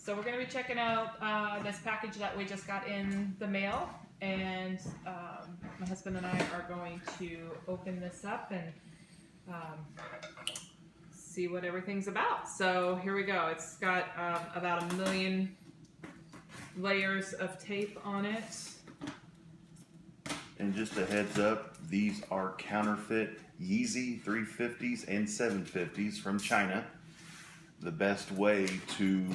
So we're going to be checking out this package that we just got in the mail, and my husband and I are going to open this up and see what everything's about. So here we go. It's got about 1 million layers of tape on it. And just a heads up, these are counterfeit Yeezy 350s and 750s from China. The best way to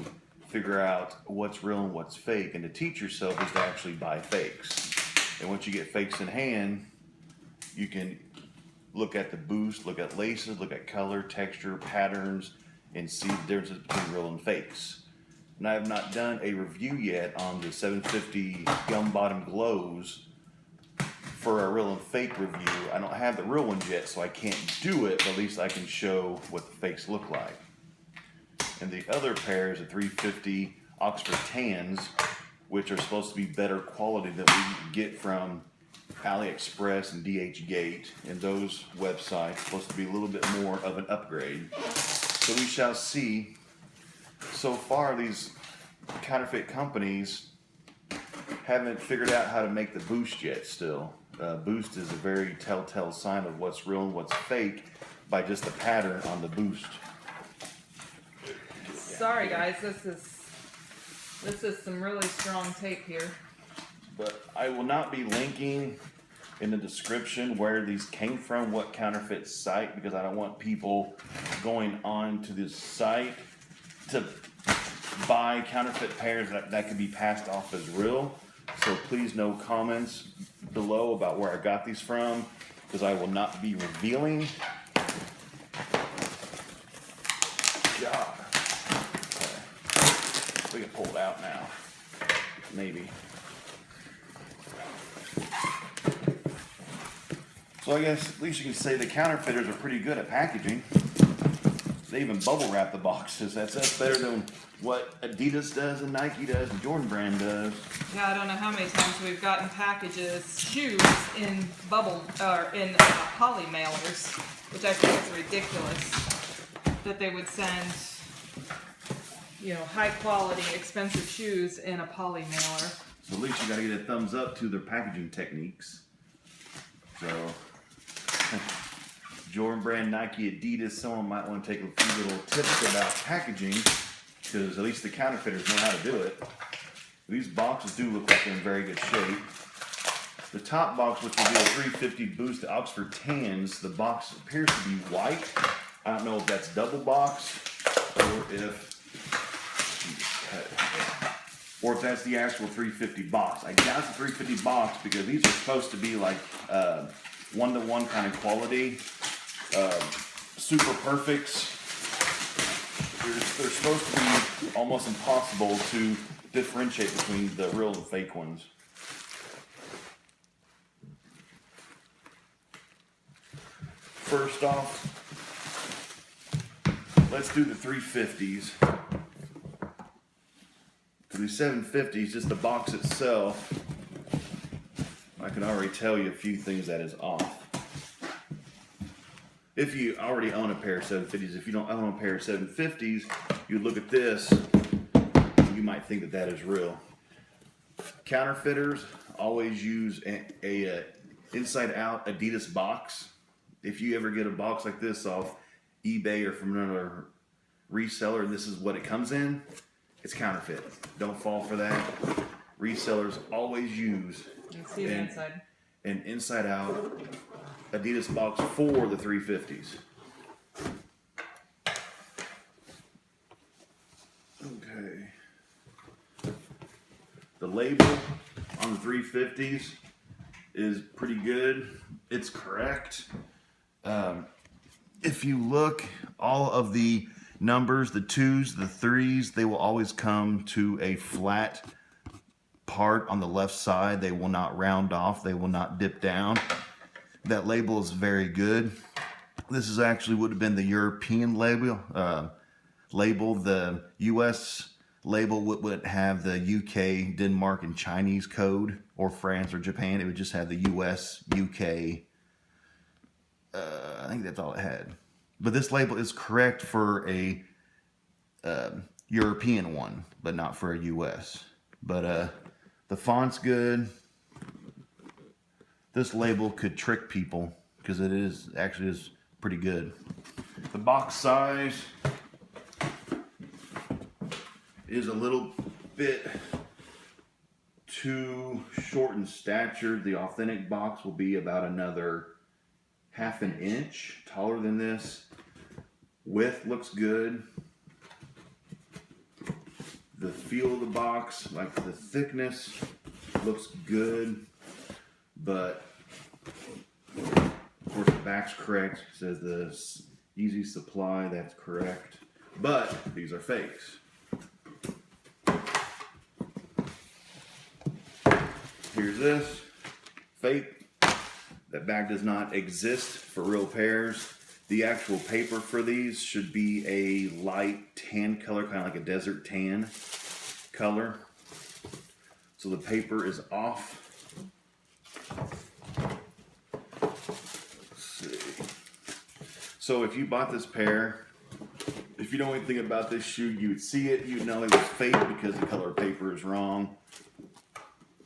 figure out what's real and what's fake and to teach yourself is to actually buy fakes. And once you get fakes in hand, you can look at the boost, look at laces, look at color, texture, patterns, and see the differences between real and fakes. And I have not done a review yet on the 750 gum bottom glows for a real and fake review. I don't have the real ones yet, so I can't do it, but at least I can show what the fakes look like. And the other pair is a 350 Oxford Tans, which are supposed to be better quality than we get from AliExpress and DHgate, and those websites are supposed to be a little bit more of an upgrade. So we shall see. So far, these counterfeit companies haven't figured out how to make the boost yet still. Boost is a very telltale sign of what's real and what's fake by just the pattern on the boost. Sorry guys, this is some really strong tape here. But I will not be linking in the description where these came from, what counterfeit site, because I don't want people going on to this site to buy counterfeit pairs that could be passed off as real. So please no comments below about where I got these from, because I will not be revealing. God. Okay. We can pull it out now. Maybe. So I guess at least you can say the counterfeiters are pretty good at packaging. They even bubble wrap the boxes. That's better than what Adidas does and Nike does and Jordan Brand does. Yeah, I don't know how many times we've gotten packages, shoes in bubble or in poly mailers, which I think is ridiculous that they would send, you know, high quality, expensive shoes in a poly mailer. So at least you got to get a thumbs up to their packaging techniques. So Jordan Brand, Nike, Adidas, someone might want to take a few little tips about packaging, because at least the counterfeiters know how to do it. These boxes do look like they're in very good shape. The top box, which will be a 350 Boost Oxford Tans, the box appears to be white. I don't know if that's double box or if that's the actual 350 box. I doubt it's a 350 box because these are supposed to be like one-to-one kind of quality. Super perfects. They're supposed to be almost impossible to differentiate between the real and fake ones. First off, let's do the 350s. For the 750s, just the box itself, I can already tell you a few things that is off. If you already own a pair of 750s, if you don't own a pair of 750s, you look at this, you might think that that is real. Counterfeiters always use a inside-out Adidas box. If you ever get a box like this off eBay or from another reseller, and this is what it comes in, it's counterfeit. Don't fall for that. Resellers always use an inside-out Adidas box for the 350s. Okay. The label on the 350s is pretty good. It's correct. If you look, all of the numbers, the 2s, the 3s, they will always come to a flat part on the left side. They will not round off. They will not dip down. That label is very good. This is actually would have been the European label. The US label would have the UK, Denmark, and Chinese code, or France or Japan. It would just have the US, UK. I think that's all it had. But this label is correct for a European one, but not for a US. But the font's good. This label could trick people because it is actually pretty good. The box size is a little bit too short in stature. The authentic box will be about another half an inch taller than this. Width looks good. The feel of the box, like the thickness, looks good, but of course the back's correct. It says the Yeezy supply, that's correct, but these are fakes. Here's this, fake. That bag does not exist for real pairs. The actual paper for these should be a light tan color, kind of like a desert tan color. So the paper is off. Let's see. So if you bought this pair, if you know anything about this shoe, you would see it, you'd know it was fake because the color of paper is wrong.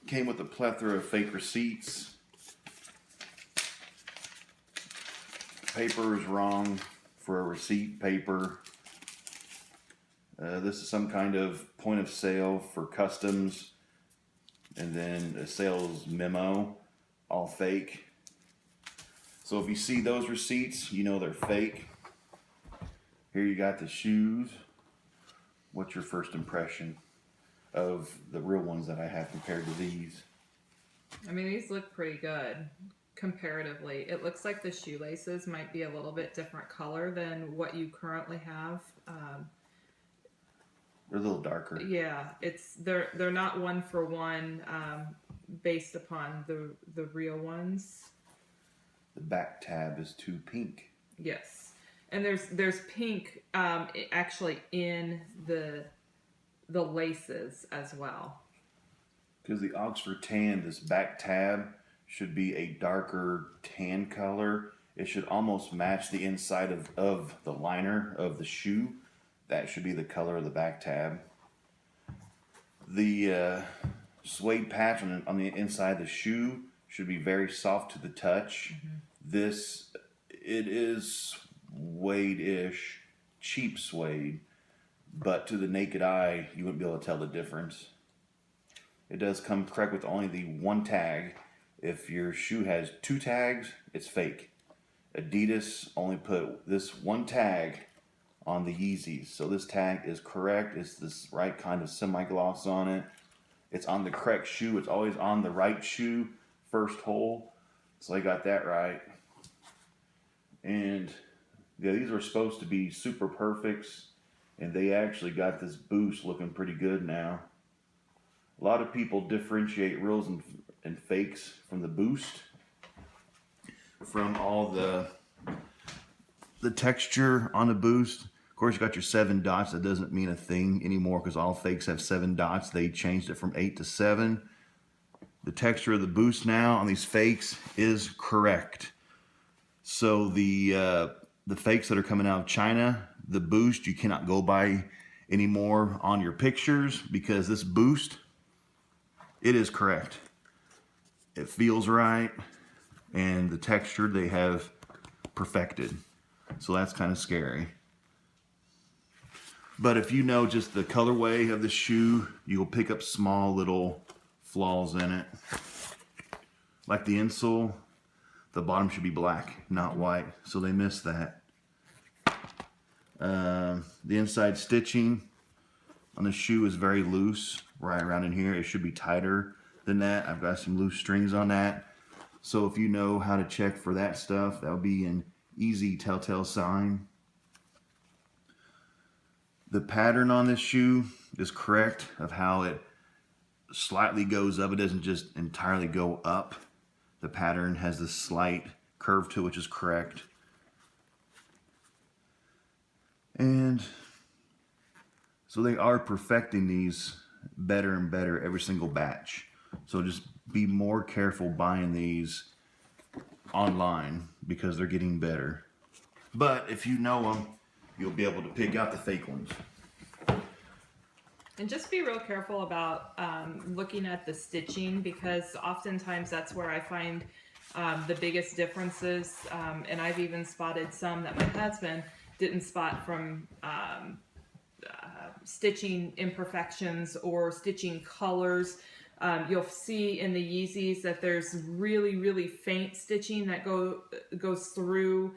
Came with a plethora of fake receipts. Paper is wrong for a receipt paper. This is some kind of point of sale for customs, and then a sales memo, all fake. So if you see those receipts, you know they're fake. Here you got the shoes. What's your first impression of the real ones that I have compared to these? I mean, these look pretty good comparatively. It looks like the shoelaces might be a little bit different color than what you currently have. They're a little darker. Yeah, they're not one for one based upon the real ones. The back tab is too pink. Yes, and there's pink actually in the laces as well. Because the Oxford tan, this back tab should be a darker tan color. It should almost match the inside of the liner of the shoe. That should be the color of the back tab. The suede patch on the inside of the shoe should be very soft to the touch. Mm-hmm. It is suede-ish, cheap suede, but to the naked eye, you wouldn't be able to tell the difference. It does come correct with only the one tag. If your shoe has two tags, it's fake. Adidas only put this one tag on the Yeezys. So this tag is correct. It's this right kind of semi-gloss on it. It's on the correct shoe. It's always on the right shoe, first hole. So I got that right. And yeah, these are supposed to be super perfects, and they actually got this boost looking pretty good now. A lot of people differentiate reals and fakes from the boost, from all the texture on the boost. Of course, you got your 7 dots. That doesn't mean a thing anymore because all fakes have 7 dots. They changed it from 8 to 7. The texture of the boost now on these fakes is correct. So the fakes that are coming out of China, the boost you cannot go by anymore on your pictures because this boost, it is correct. It feels right, and the texture they have perfected. So that's kind of scary. But if you know just the colorway of the shoe, you'll pick up small little flaws in it. Like the insole, the bottom should be black, not white. So they missed that. The inside stitching on the shoe is very loose, right around in here. It should be tighter than that. I've got some loose strings on that. So if you know how to check for that stuff, that'll be an easy telltale sign. The pattern on this shoe is correct of how it slightly goes up. It doesn't just entirely go up. The pattern has this slight curve to it, which is correct. And so they are perfecting these better and better every single batch. So just be more careful buying these online because they're getting better. But if you know them, you'll be able to pick out the fake ones. And just be real careful about looking at the stitching, because oftentimes that's where I find the biggest differences. And I've even spotted some that my husband didn't spot from stitching imperfections or stitching colors. You'll see in the Yeezys that there's really, really faint stitching that goes through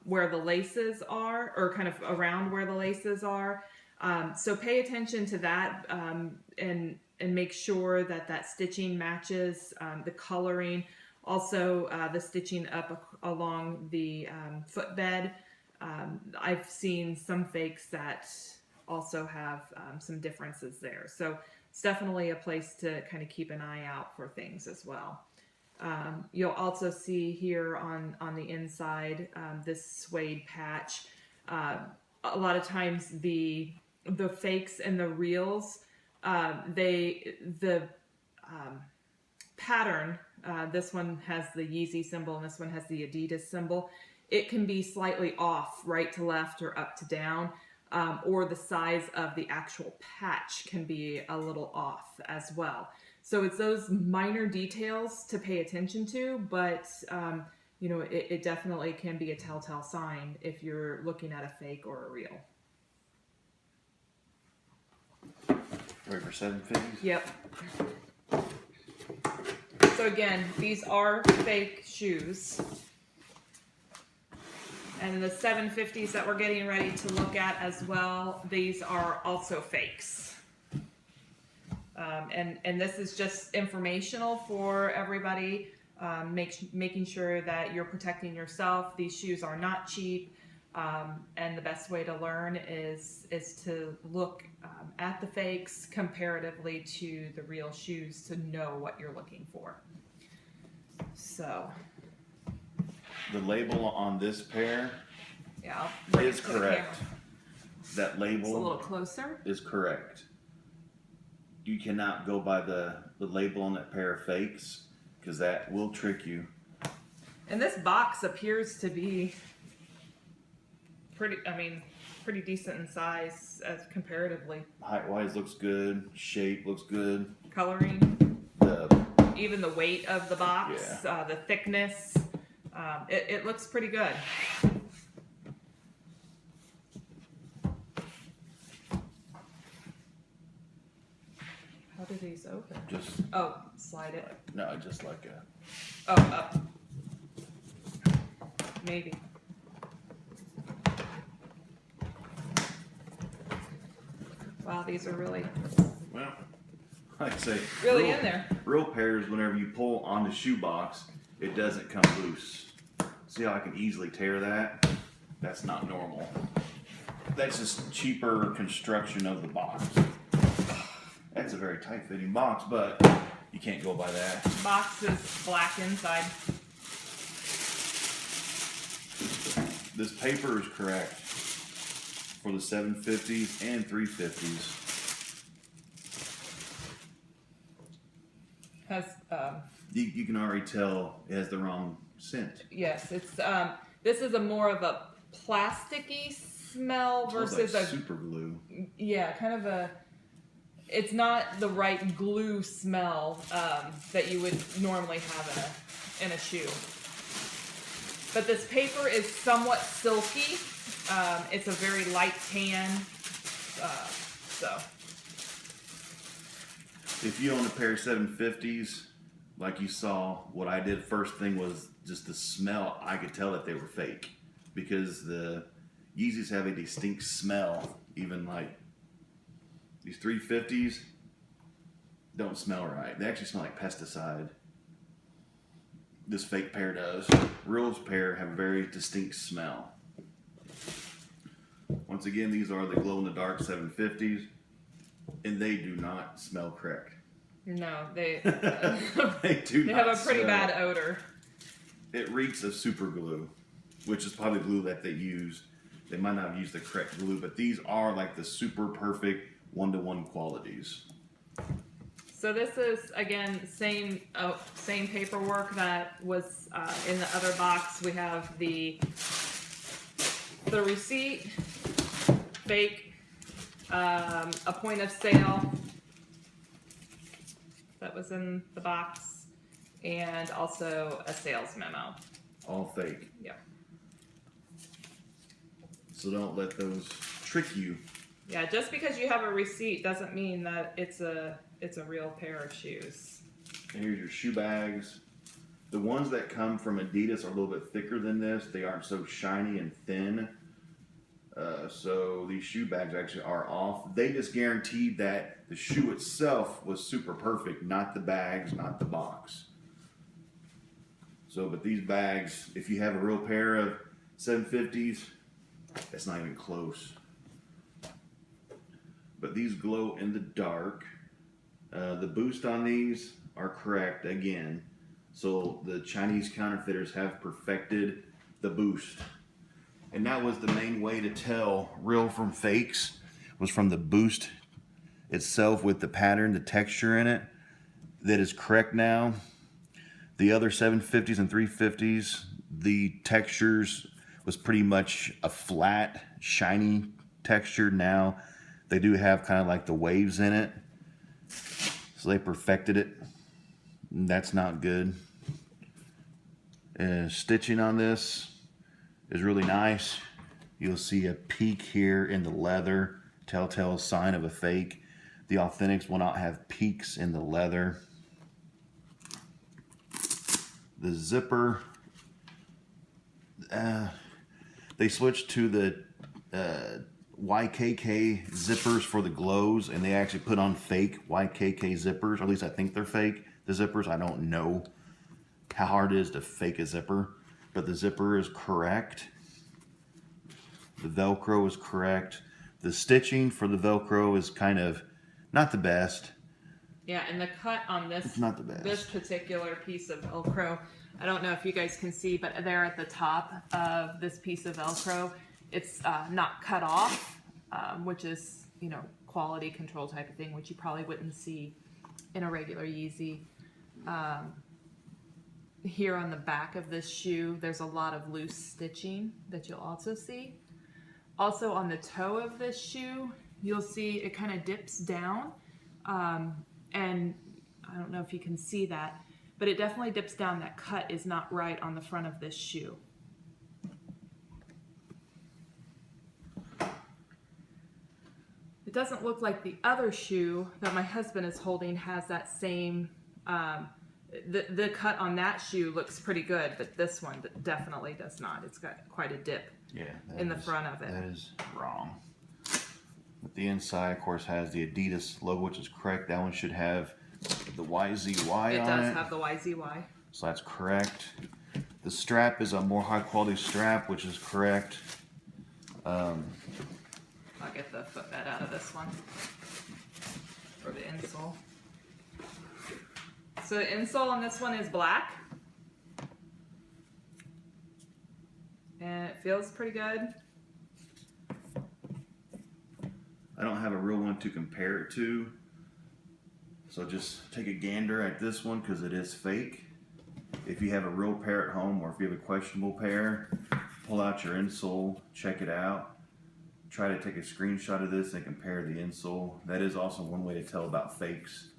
where the laces are, or kind of around where the laces are. So pay attention to that and make sure that that stitching matches the coloring. Also, the stitching up along the footbed. I've seen some fakes that also have some differences there. So it's definitely a place to kind of keep an eye out for things as well. You'll also see here on the inside this suede patch. A lot of times the fakes and the reals, the pattern, this one has the Yeezy symbol and this one has the Adidas symbol. It can be slightly off, right to left or up to down, or the size of the actual patch can be a little off as well. So it's those minor details to pay attention to, but you know, it definitely can be a telltale sign if you're looking at a fake or a real. Ready for 750s? Yep. So again, these are fake shoes. And the 750s that we're getting ready to look at as well, these are also fakes. And this is just informational for everybody, making sure that you're protecting yourself. These shoes are not cheap, and the best way to learn is to look at the fakes comparatively to the real shoes to know what you're looking for. So the label on this pair is correct. That label it's a little closer. Is correct. You cannot go by the label on that pair of fakes, because that will trick you. And this box appears to be pretty decent in size as comparatively. Height-wise looks good. Shape looks good. Coloring. Even the weight of the box, yeah. The thickness, it looks pretty good. How do these open? Just slide it. No, just like a. Up. Maybe. Wow, these are really. Well, like I say, really in there. Real pairs, whenever you pull on the shoebox, it doesn't come loose. See how I can easily tear that? That's not normal. That's just cheaper construction of the box. That's a very tight-fitting box, but you can't go by that. Box is black inside. This paper is correct for the 750s and 350s. Has you can already tell it has the wrong scent. yes, it's this is a more of a plasticky smell versus like super glue. Yeah, kind of a. It's not the right glue smell that you would normally have in a shoe. But this paper is somewhat silky. It's a very light tan. So. If you own a pair of 750s, like you saw, what I did first thing was just the smell. I could tell that they were fake because the Yeezys have a distinct smell. Even like these 350s don't smell right. They actually smell like pesticide. This fake pair does. Real pair have a very distinct smell. Once again, these are the glow-in-the-dark 750s, and they do not smell correct. No, they they do. They not have a pretty smell. bad odor. It reeks of super glue, which is probably glue that they used. They might not have used the correct glue, but these are like the super perfect one-to-one qualities. So this is, again, same paperwork that was in the other box. We have the receipt, fake, A point of sale that was in the box, and also a sales memo. All fake. Yep. So don't let those trick you. Yeah, just because you have a receipt doesn't mean that it's a real pair of shoes. And here's your shoe bags. The ones that come from Adidas are a little bit thicker than this. They aren't so shiny and thin. So these shoe bags actually are off. They just guaranteed that the shoe itself was super perfect, not the bags, not the box. So, but these bags, if you have a real pair of 750s, that's not even close. But these glow in the dark. The boost on these are correct again. So the Chinese counterfeiters have perfected the boost. And that was the main way to tell real from fakes, was from the boost itself with the pattern, the texture in it. That is correct now. The other 750s and 350s, the textures was pretty much a flat, shiny texture. Now they do have kind of like the waves in it. So they perfected it. That's not good. Stitching on this is really nice. You'll see a peak here in the leather, telltale sign of a fake. The authentics will not have peaks in the leather. The zipper, they switched to the YKK zippers for the glows, and they actually put on fake YKK zippers, or at least I think they're fake. The zippers, I don't know how hard it is to fake a zipper, but the zipper is correct. The Velcro is correct. The stitching for the Velcro is kind of not the best. Yeah, and the cut on this, It's not the best. This particular piece of Velcro, I don't know if you guys can see, but there at the top of this piece of Velcro, it's not cut off, which is, you know, quality control type of thing, which you probably wouldn't see in a regular Yeezy. Here on the back of this shoe, there's a lot of loose stitching that you'll also see. Also on the toe of this shoe, you'll see it kind of dips down. And I don't know if you can see that, but it definitely dips down. That cut is not right on the front of this shoe. It doesn't look like the other shoe that my husband is holding has that same, the cut on that shoe looks pretty good, but this one definitely does not. It's got quite a dip in the front of it. That is wrong. But the inside, of course, has the Adidas logo, which is correct. That one should have the YZY on it. It does have the YZY. So that's correct. The strap is a more high quality strap, which is correct. I'll get the footbed out of this one for the insole. So the insole on this one is black. And it feels pretty good. I don't have a real one to compare it to. So just take a gander at this one because it is fake. If you have a real pair at home, or if you have a questionable pair, pull out your insole, check it out. Try to take a screenshot of this and compare the insole. That is also one way to tell about fakes.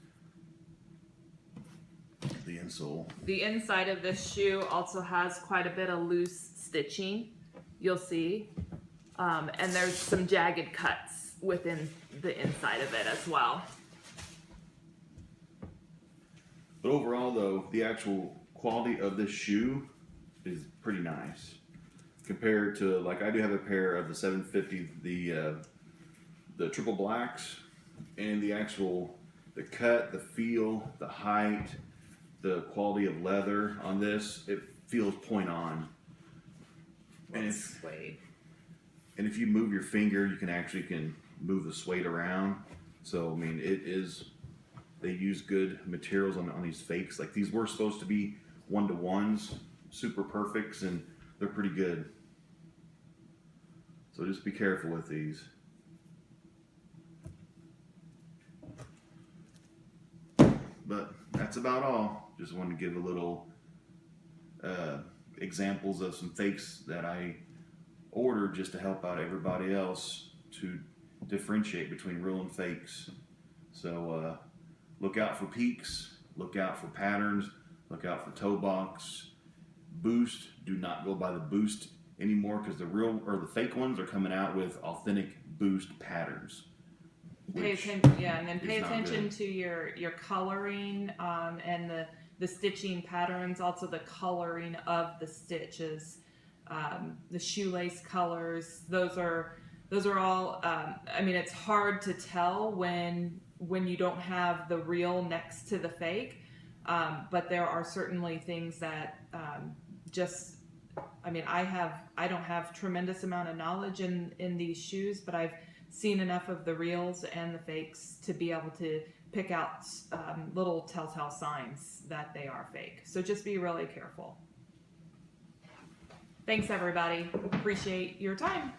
The insole. The inside of this shoe also has quite a bit of loose stitching, you'll see. And there's some jagged cuts within the inside of it as well. But overall though, the actual quality of this shoe is pretty nice. Compared to, like, I do have a pair of the 750, the triple blacks, and the actual, the cut, the feel, the height, the quality of leather on this, it feels point on. And if you move your finger, you can move the suede around. So I mean, they use good materials on these fakes. Like, these were supposed to be 1-to-1s, super perfects, and they're pretty good. So just be careful with these. But that's about all. Just wanted to give a little examples of some fakes that I ordered just to help out everybody else to differentiate between real and fakes. So look out for peaks, look out for patterns, look out for toe box. Boost, do not go by the Boost anymore, because the real or the fake ones are coming out with authentic Boost patterns. Pay attention, yeah, and then pay is not attention good. to your coloring and the stitching patterns, also the coloring of the stitches, the shoelace colors. Those are all. I mean, it's hard to tell when you don't have the real next to the fake, but there are certainly things that just. I mean, I don't have tremendous amount of knowledge in these shoes, but I've seen enough of the reals and the fakes to be able to pick out little telltale signs that they are fake. So just be really careful. Thanks, everybody. Appreciate your time.